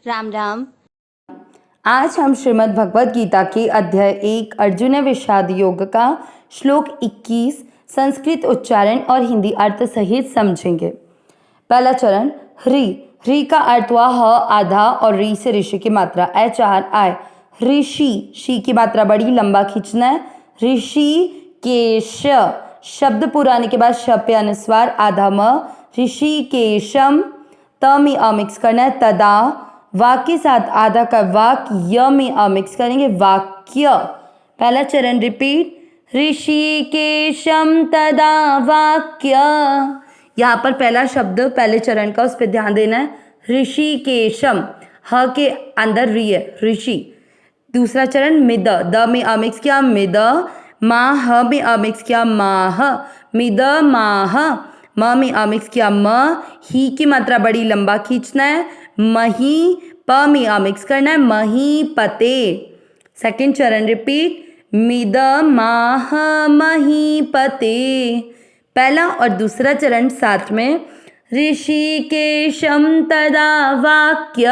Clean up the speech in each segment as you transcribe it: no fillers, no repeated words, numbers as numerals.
राम राम। आज हम श्रीमद् भगवद गीता के अध्याय 1 अर्जुन विषाद योग का श्लोक 21 संस्कृत उच्चारण और हिंदी अर्थ सहित समझेंगे। पहला चरण ह्री। ह्री का अर्थ हुआ ह आधा और री से ऋषि की मात्रा चार आय। ऋषि शी की मात्रा बड़ी लंबा खींचना है। ऋषि केश शब्द पूरा आने के बाद श पे अनुस्वार आधा म। ऋषि केशम त में मिक्स करना है तदा। वाक्य के साथ आधा का वाक य में मिक्स करेंगे वाक्य। पहला चरण रिपीट ऋषिकेशम तदा वाक्य। यहाँ पर पहला शब्द पहले चरण का उस पर ध्यान देना है। ऋषिकेशम ह के अंदर री है ऋषि। दूसरा चरण मिद द में मिक्स किया मिद। माह में मिक्स किया माह मिद माह। म में मिक्स किया म। ही की मात्रा बड़ी लंबा खींचना है मही। प में मिक्स करना है मही पते। सेकंड चरण रिपीट मिद माह मही पते। पहला और दूसरा चरण साथ में ऋषिकेशम तदा वाक्य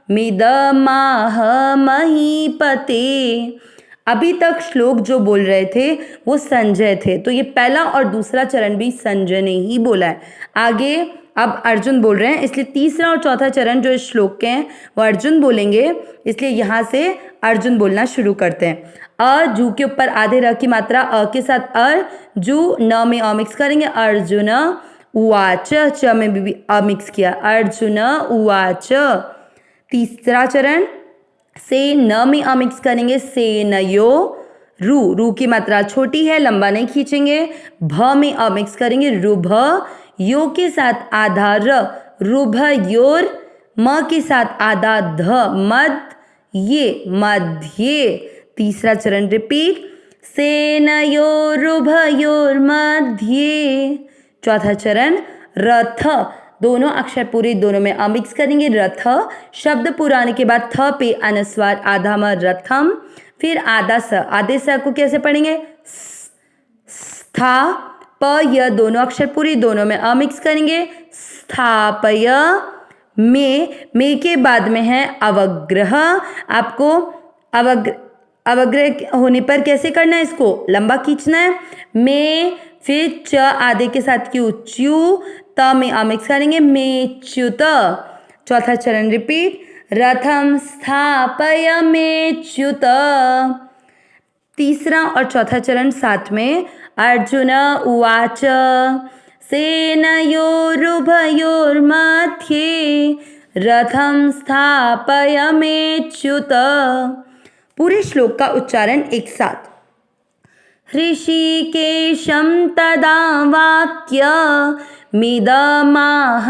मिद माह मही पते। अभी तक श्लोक जो बोल रहे थे वो संजय थे, तो ये पहला और दूसरा चरण भी संजय ने ही बोला है। आगे अब अर्जुन बोल रहे हैं, इसलिए तीसरा और चौथा चरण जो इस श्लोक के हैं वो अर्जुन बोलेंगे, इसलिए यहाँ से अर्जुन बोलना शुरू करते हैं। अ जू के ऊपर आधे र की मात्रा अ के साथ अर जू न में मिक्स करेंगे अर्जुन उवाच। च में भी मिक्स किया अर्जुन उवाच। तीसरा चरण से न में मिक्स करेंगे से नयो। रू की मात्रा छोटी है लंबा नहीं खींचेंगे। भ में मिक्स करेंगे रुभ। यो के साथ आधा र रुभ योर। म के साथ आधा ध मद ये मध्य। तीसरा चरण रिपीट सेनयो रुभ योर मध्य। चौथा चरण रथ दोनों अक्षर पूरे दोनों में मिक्स करेंगे रथ। शब्द पूरा आने के बाद थ पे अनुस्वार आधा म रथम। फिर आधा स आधे स को कैसे पढ़ेंगे स्था। प य दोनों अक्षर पूरी दोनों में मिक्स करेंगे स्थापय। में के बाद में है अवग्रह। आपको अवग्रह होने पर कैसे करना है, इसको लंबा खींचना है में। फिर च आधे के साथ क्यू च्यू त में मिक्स करेंगे मेच्युत। चौथा चरण रिपीट रथम स्थापय मेच्युत। तीसरा और चौथा चरण साथ में अर्जुन उवाच सेनयोरुभयोर्मध्ये रथम स्थापय मेच्युत। पूरे श्लोक का उच्चारण एक साथ ऋषिकेशम तदा वाक्य मिदमाह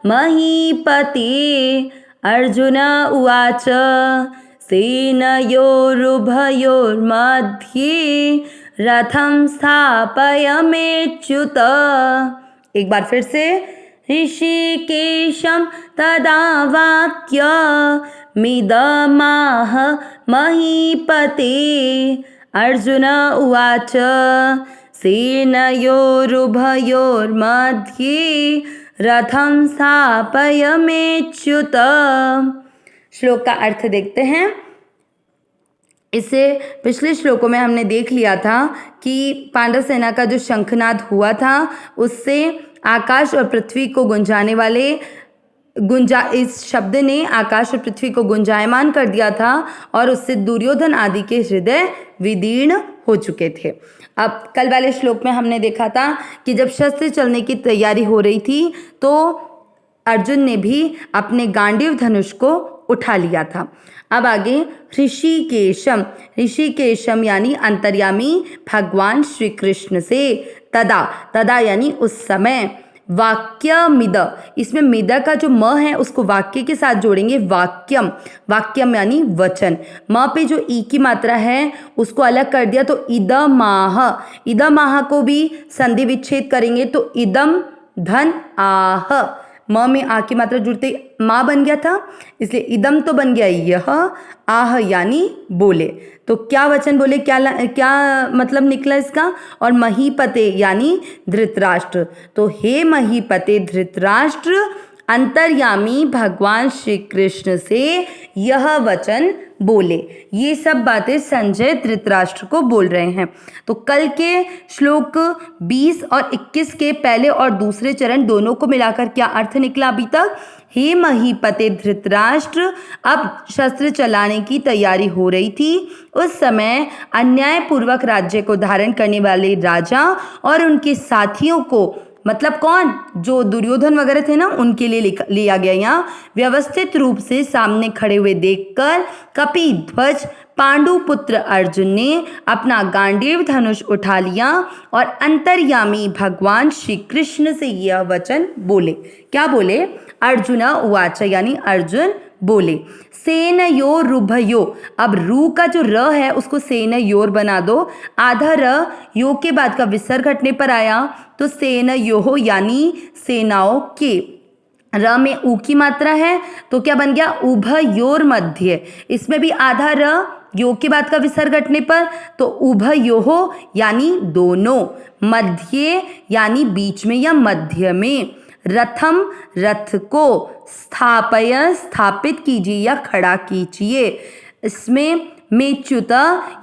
महीपते अर्जुन उवाच सेनयोरुभयोर्मध्ये रथम स्थापय मेच्युत। एक बार फिर से ऋषिकेशम तदा वाक्य मिदमाह महीपते अर्जुन उवाच सेनयोरुभयोर्मध्ये रथम स्थापय मेच्युत। श्लोक का अर्थ देखते हैं। इससे पिछले श्लोकों में हमने देख लिया था कि पांडव सेना का जो शंखनाद हुआ था उससे आकाश और पृथ्वी को गुंजाने वाले इस शब्द ने आकाश और पृथ्वी को गुंजायमान कर दिया था और उससे दुर्योधन आदि के हृदय विदीर्ण हो चुके थे। अब कल वाले श्लोक में हमने देखा था कि जब शस्त्र चलने की तैयारी हो रही थी तो अर्जुन ने भी अपने गांडीव धनुष को उठा लिया था। अब आगे ऋषिकेशम। ऋषिकेशम यानी अंतर्यामी भगवान श्री कृष्ण से। तदा यानी उस समय। वाक्य मिद, इसमें मिद का जो म है उसको वाक्य के साथ जोड़ेंगे वाक्यम। वाक्यम यानी वचन। म पे जो ई की मात्रा है उसको अलग कर दिया तो इदमाह। इदमाह को भी संधि विच्छेद करेंगे तो इदम धन आह। म में आ की मात्रा जुड़ते माँ बन गया था, इसलिए इदम तो बन गया यह। आह यानी बोले, तो क्या वचन बोले, क्या मतलब निकला इसका। और महीपते यानी धृतराष्ट्र, तो हे महीपते धृतराष्ट्र अंतर्यामी भगवान श्री कृष्ण से यह वचन बोले। ये सब बातें संजय धृतराष्ट्र को बोल रहे हैं। तो कल के श्लोक 20 और 21 के पहले और दूसरे चरण दोनों को मिलाकर क्या अर्थ निकला अभी तक? हे महीपते धृतराष्ट्र, अब शस्त्र चलाने की तैयारी हो रही थी। उस समय अन्यायपूर्वक राज्य को धारण करने वाले राजा और उनके साथियों को, मतलब कौन, जो दुर्योधन वगैरह थे ना, उनके लिए लिया गया यहाँ, व्यवस्थित रूप से सामने खड़े हुए देखकर कपिध्वज पांडुपुत्र अर्जुन ने अपना गांडीव धनुष उठा लिया और अंतर्यामी भगवान श्री कृष्ण से यह वचन बोले। क्या बोले? अर्जुन उवाच, यानी अर्जुन बोले, सेनयोर रुभयो। अब रू का जो र है उसको सेनयोर बना दो। आधा र यो के बाद का विसर्ग हटने पर आया तो सेनयोः यानी सेनाओं के। र में ऊ की मात्रा है तो क्या बन गया? उभयोर मध्य। इसमें भी आधा र यो के बाद का विसर्ग हटने पर तो उभयोः यानी दोनों, मध्य यानी बीच में या मध्य में। रथम रथ को, स्थापय स्थापित कीजिए या खड़ा कीजिए। इसमें मेच्युत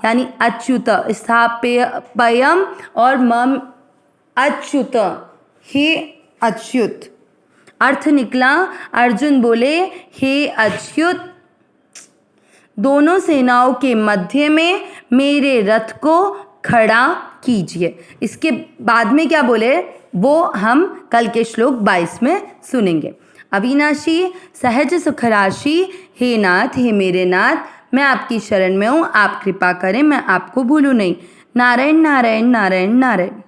यानी अच्युत, स्थापयम और मम अच्युत, हे अच्युत। अर्थ निकला, अर्जुन बोले हे अच्युत, दोनों सेनाओं के मध्य में मेरे रथ को खड़ा कीजिए। इसके बाद में क्या बोले वो हम कल के श्लोक 22 में सुनेंगे। अविनाशी सहज सुखराशि, हे नाथ हे मेरे नाथ, मैं आपकी शरण में हूँ, आप कृपा करें, मैं आपको भूलूं नहीं। नारायण नारायण नारायण नारायण।